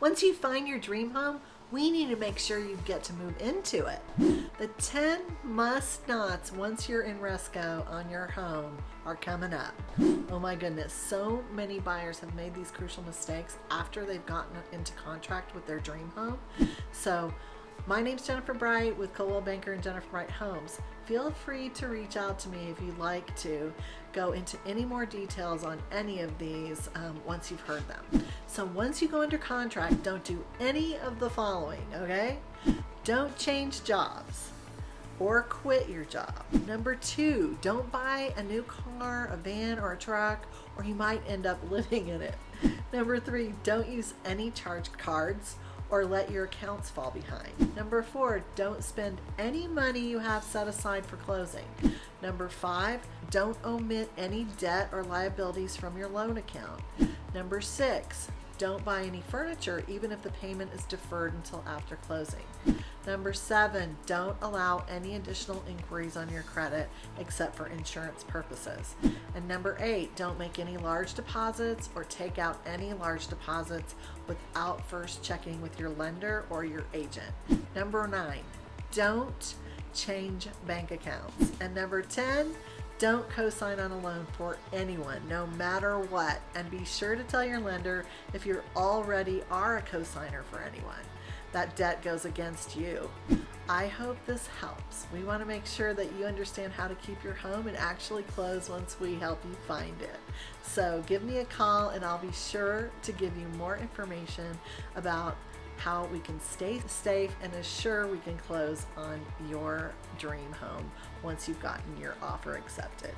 Once you find your dream home, we need to make sure you get to move into it. The 10 must-nots once you're in Resco on your home are coming up. Oh my goodness, so many buyers have made these crucial mistakes after they've gotten into contract with their dream home. So my name's Jennifer Bright with Coldwell Banker and Jennifer Bright Homes. Feel free to reach out to me if you'd like to go into any more details on any of these once you've heard them. So once you go under contract, don't do any of the following, okay? Don't change jobs or quit your job. Number 2, don't buy a new car, a van, or a truck, or you might end up living in it. Number 3, don't use any charged cards or let your accounts fall behind. Number 4, don't spend any money you have set aside for closing. Number 5, don't omit any debt or liabilities from your loan account. Number 6, don't buy any furniture even if the payment is deferred until after closing. Number 7, don't allow any additional inquiries on your credit except for insurance purposes. And number 8, don't make any large deposits or take out any large deposits without first checking with your lender or your agent. Number 9, don't change bank accounts. And number 10, don't co-sign on a loan for anyone, no matter what. And be sure to tell your lender if you already are a co-signer for anyone. That debt goes against you. I hope this helps. We want to make sure that you understand how to keep your home and actually close once we help you find it. So give me a call and I'll be sure to give you more information about how we can stay safe and assure we can close on your dream home once you've gotten your offer accepted.